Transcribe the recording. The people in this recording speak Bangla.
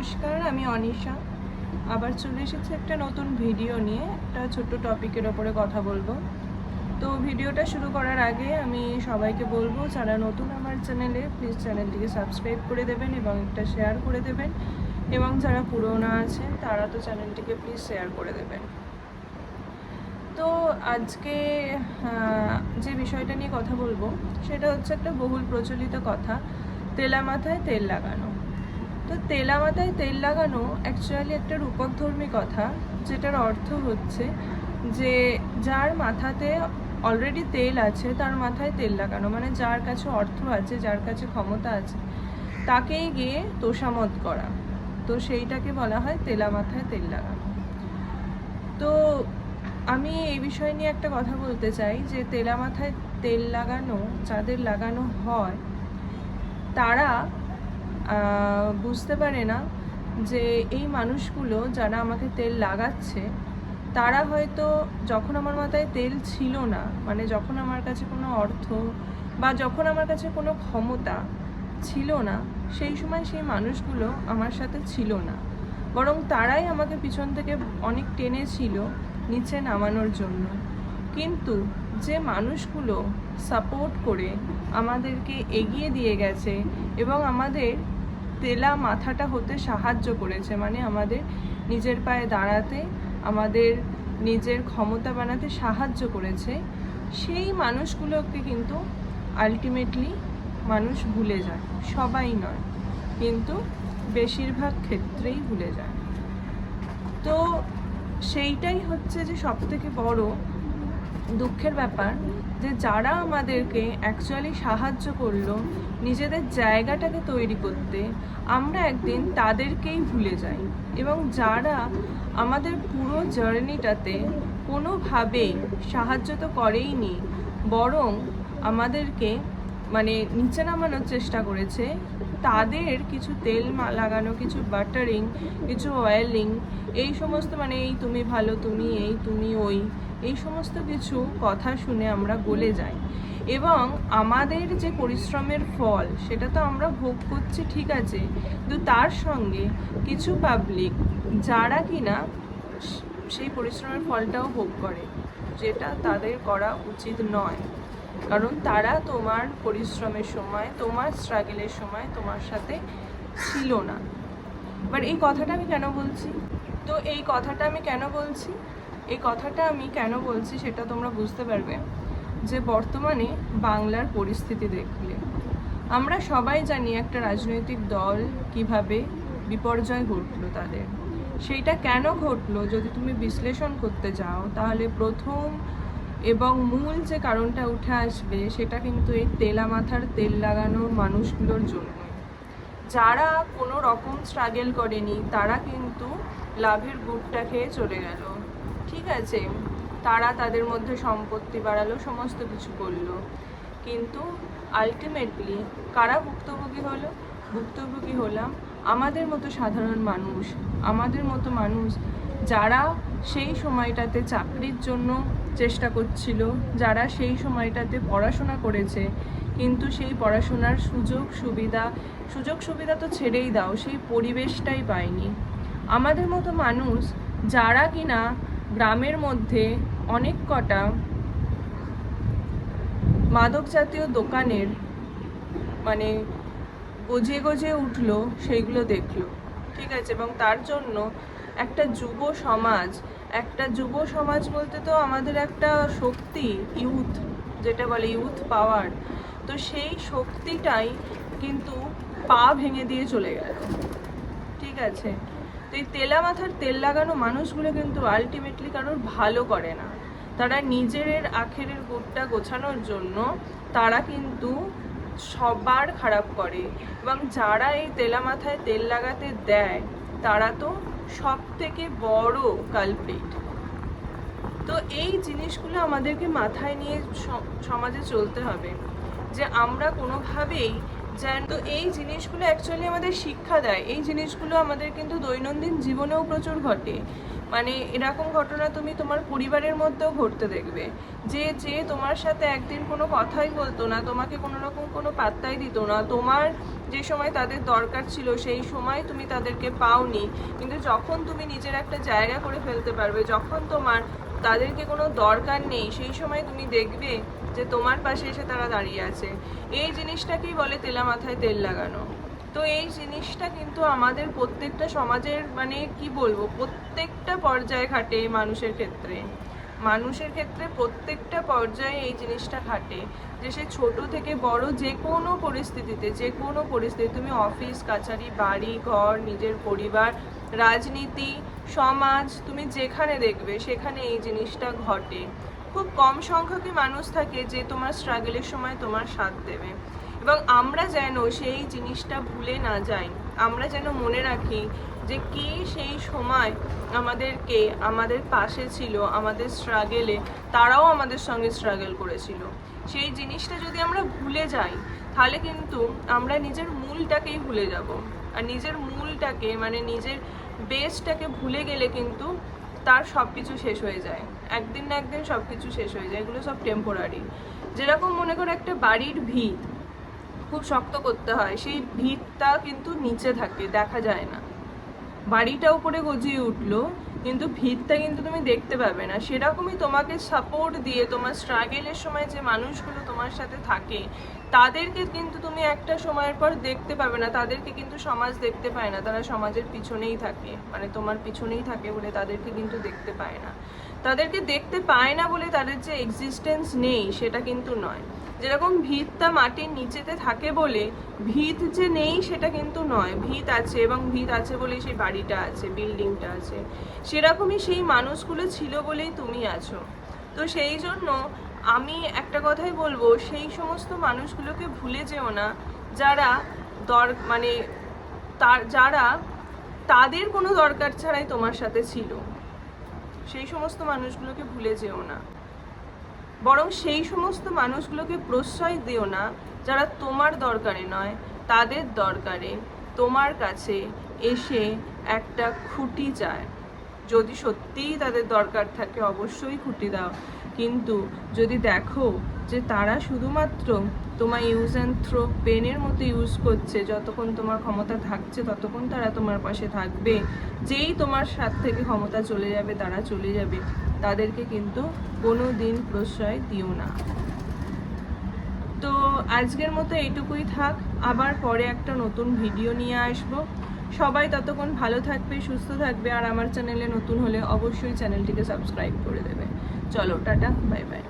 নমস্কার, আমি অনিশা। আবার চলে এসেছি একটা নতুন ভিডিও নিয়ে, একটা ছোট্ট টপিকের ওপরে কথা বলবো। তো ভিডিওটা শুরু করার আগে আমি সবাইকে বলবো, যারা নতুন আমার চ্যানেলে, প্লিজ চ্যানেলটিকে সাবস্ক্রাইব করে দেবেন এবং একটা শেয়ার করে দেবেন, এবং যারা পুরনো আছেন তারা তো চ্যানেলটিকে প্লিজ শেয়ার করে দেবেন। তো আজকে যে বিষয়টা নিয়ে কথা বলবো সেটা হচ্ছে একটা বহুল প্রচলিত কথা, তেলা মাথায় তেল লাগানো। তো তেলা মাথায় তেল লাগানো অ্যাকচুয়ালি একটা রূপকধর্মী কথা, যেটার অর্থ হচ্ছে যে যার মাথাতে অলরেডি তেল আছে তার মাথায় তেল লাগানো, মানে যার কাছে অর্থ আছে, যার কাছে ক্ষমতা আছে, তাকেই গিয়ে তোষামত করা। তো সেইটাকে বলা হয় তেলা মাথায় তেল লাগানো। তো আমি এই বিষয় নিয়ে একটা কথা বলতে চাই যে তেলা মাথায় তেল লাগানো যাদের লাগানো হয় তারা বুঝতে পারে না যে এই মানুষগুলো যারা আমাকে তেল লাগাচ্ছে তারা হয়তো যখন আমার মাথায় তেল ছিল না, মানে যখন আমার কাছে কোনো অর্থ বা যখন আমার কাছে কোনো ক্ষমতা ছিল না, সেই সময় সেই মানুষগুলো আমার সাথে ছিল না, বরং তারাই আমাকে পিছন থেকে অনেক টেনেছিল নিচে নামানোর জন্য। কিন্তু যে মানুষগুলো সাপোর্ট করে আমাদেরকে এগিয়ে দিয়ে গেছে এবং আমাদের তেলা মাথাটা হতে সাহায্য করেছে, মানে আমাদের নিজের পায়ে দাঁড়াতে, আমাদের নিজের ক্ষমতা বানাতে সাহায্য করেছে, সেই মানুষগুলোকে কিন্তু আলটিমেটলি মানুষ ভুলে যায়। সবাই নয়, কিন্তু বেশিরভাগ ক্ষেত্রেই ভুলে যায়। তো সেইটাই হচ্ছে যে সবথেকে বড় দুঃখের ব্যাপার, যে যারা আমাদেরকে অ্যাকচুয়ালি সাহায্য করলো নিজেদের জায়গাটাকে তৈরি করতে, আমরা একদিন তাদেরকেই ভুলে যাই। এবং যারা আমাদের পুরো জার্নিটাতে কোনোভাবেই সাহায্য তো করেইনি, বরং আমাদেরকে মানে নিচে নামানোর চেষ্টা করেছে, তাদের কিছু তেল লাগানো, কিছু বাটারিং, কিছু অয়েলিং, এই সমস্ত, মানে এই তুমি ভালো, তুমি এই, তুমি ওই, এই সমস্ত কিছু কথা শুনে আমরা গলে যাই। এবং আমাদের যে পরিশ্রমের ফল সেটা তো আমরা ভোগ করছি, ঠিক আছে, কিন্তু তার সঙ্গে কিছু পাবলিক যারা কিনা সেই পরিশ্রমের ফলটাও ভোগ করে, যেটা তাদের করা উচিত নয়। কারণ তারা তোমার পরিশ্রমের সময়, তোমার স্ট্রাগলের সময় তোমার সাথে ছিল না। এবার এই কথাটা আমি কেন বলছি, এই কথাটা আমি কেন বলছি সেটা তোমরা বুঝতে পারবে যে বর্তমানে বাংলার পরিস্থিতি দেখলে আমরা সবাই জানি একটা রাজনৈতিক দল কিভাবে বিপর্যয় ঘটলো তাদের। সেইটা কেন ঘটলো যদি তুমি বিশ্লেষণ করতে যাও, তাহলে প্রথম এবং মূল যে কারণটা উঠে আসবে সেটা কিন্তু এই তেলা মাথার তেল লাগানো মানুষগুলোর জন্য। যারা কোনো রকম স্ট্রাগল করেনি তারা কিন্তু লাভের গুড়টা খেয়ে চলে গেল, ঠিক আছে, তারা তাদের মধ্যে সম্পত্তি বাড়ালো, সমস্ত কিছু করলো, কিন্তু আলটিমেটলি কারা ভুক্তভোগী হলাম আমাদের মতো সাধারণ মানুষ, আমাদের মতো মানুষ যারা সেই সময়টাতে চাকরির জন্য চেষ্টা করছিল, যারা সেই সময়টাতে পড়াশোনা করেছে কিন্তু সেই পড়াশোনার সুযোগ সুবিধা তো ছেড়েই দাও, সেই পরিবেশটাই পায়নি। আমাদের মতো মানুষ যারা কিনা গ্রামের মধ্যে অনেক কটা মাদক জাতীয় দোকানের মানে গজিয়ে উঠলো, সেইগুলো দেখলো, ঠিক আছে, এবং তার জন্য একটা যুব সমাজ বলতে তো আমাদের একটা শক্তি, ইউথ যেটা বলে, ইউথ পাওয়ার, তো সেই শক্তিটাই কিন্তু পা ভেঙে দিয়ে চলে গেল, ঠিক আছে। তো এই তেলা মাথার তেল লাগানো মানুষগুলো কিন্তু আলটিমেটলি কারোর ভালো করে না, তারা নিজের আখেরের গুড়টা গোছানোর জন্য তারা কিন্তু সবার খারাপ করে। এবং যারা এই তেলা মাথায় তেল লাগাতে দেয় তারা তো সব থেকে বড় কালপ্রিট। তো এই জিনিসগুলো আমাদেরকে মাথায় নিয়ে সমাজে চলতে হবে, যে আমরা কোনোভাবেই যেন তো এই জিনিসগুলো অ্যাকচুয়ালি আমাদের শিক্ষা দেয়। এই জিনিসগুলো আমাদের কিন্তু দৈনন্দিন জীবনেও প্রচুর ঘটে। মানে এরকম ঘটনা তুমি তোমার পরিবারের মধ্যেও ঘটতে দেখবে, যে তোমার সাথে একদিন কোনো কথাই বলতো না, তোমাকে কোনো রকম কোনো পাত্তাই দিত না, তোমার যে সময় তাদের দরকার ছিল সেই সময় তুমি তাদেরকে পাওনি, কিন্তু যখন তুমি নিজের একটা জায়গা করে ফেলতে পারবে, যখন তোমার তাদেরকে কোনো দরকার নেই, সেই সময় তুমি দেখবে যে তোমার পাশে এসে তারা দাঁড়িয়ে আছে। এই জিনিসটাকেই বলে তেলা মাথায় তেল লাগানো। তো এই জিনিসটা কিন্তু আমাদের প্রত্যেকটা সমাজের মানে কি বলবো, প্রত্যেকটা পর্যায়ে খাটে মানুষের ক্ষেত্রে প্রত্যেকটা পর্যায়ে এই জিনিসটা খাটে, যে সে ছোট থেকে বড় যে কোনো পরিস্থিতি তুমি অফিস কাছারি, বাড়ি ঘর, নিজের পরিবার, রাজনীতি, সমাজ, তুমি যেখানে দেখবে সেখানে এই জিনিসটা ঘটে। খুব কম সংখ্যকই মানুষ থাকে যে তোমার স্ট্রাগলের সময় তোমার সাথ দেবে। এবং আমরা যেন সেই জিনিসটা ভুলে না যাই, আমরা যেন মনে রাখি যে কে সেই সময় আমাদের পাশে ছিল, আমাদের স্ট্রাগেলে তারাও আমাদের সঙ্গে স্ট্রাগল করেছিল। সেই জিনিসটা যদি আমরা ভুলে যাই তাহলে কিন্তু আমরা নিজের মূলটাকেই ভুলে যাব। আর নিজের মূলটাকে মানে নিজের বেসটাকে ভুলে গেলে কিন্তু তার সব কিছু শেষ হয়ে যায়, একদিন না একদিন সব কিছু শেষ হয়ে যায়। এগুলো সব টেম্পোরারি। যেরকম মনে করো একটা বাড়ির ভিত খুব শক্ত করতে হয়, সেই ভিতটা কিন্তু নিচে থাকে, দেখা যায় না। বাড়িটা উপরে গজিয়ে উঠলো কিন্তু ভিতটা কিন্তু তুমি দেখতে পাবে না। সেরকমই তোমাকে সাপোর্ট দিয়ে তোমার স্ট্রাগলের সময় যে মানুষগুলো তোমার সাথে থাকে তাদেরকে কিন্তু তুমি একটা সময়ের পর দেখতে পাবে না, তাদেরকে কিন্তু সমাজ দেখতে পায় না, তারা সমাজের পিছনেই থাকে, মানে তোমার পিছনেই থাকে বলে তাদেরকে কিন্তু দেখতে পায় না। তাদেরকে দেখতে পায় না বলে তাদের যে এক্সিস্টেন্স নেই সেটা কিন্তু নয়। যেরকম ভিতটা মাটির নিচেতে থাকে বলে ভিত যে নেই সেটা কিন্তু নয়, ভিত আছে, এবং ভিত আছে বলেই সেই বাড়িটা আছে, বিল্ডিংটা আছে। সেরকমই সেই মানুষগুলো ছিল বলেই তুমি আছো। তো সেই জন্য আমি একটা কথাই বলবো, সেই সমস্ত মানুষগুলোকে ভুলে যেও না যারা যারা তাদের কোনো দরকার ছাড়াই তোমার সাথে ছিল। সেই সমস্ত মানুষগুলোকে ভুলে যেও না, বরং সেই সমস্ত মানুষগুলোকে প্রশ্রয় দিও না যারা তোমার দরকারে নয়, তাদের দরকারে তোমার কাছে এসে একটা খুঁটি চায়। যদি সত্যিই তাদের দরকার থাকে অবশ্যই খুঁটি দাও, কিন্তু যদি দেখো যে তারা শুধুমাত্র তোমার ইউজ অ্যান্ড থ্রো পেনের মতো ইউজ করছে, যতক্ষণ তোমার ক্ষমতা থাকছে ততক্ষণ তারা তোমার পাশে থাকবে, যেই তোমার সাথ থেকে ক্ষমতা চলে যাবে তারা চলে যাবে, তাদেরকে কিন্তু কোনো দিন প্রশ্রয় দিও না। তো আজকের মতো এইটুকুই থাক, আবার পরে একটা নতুন ভিডিও নিয়ে আসবো। সবাই ততক্ষণ ভালো থাকবে, সুস্থ থাকবে, আর আমার চ্যানেলে নতুন হলে অবশ্যই চ্যানেলটিকে সাবস্ক্রাইব করে দেবে। চলো টাটা, বাই বাই।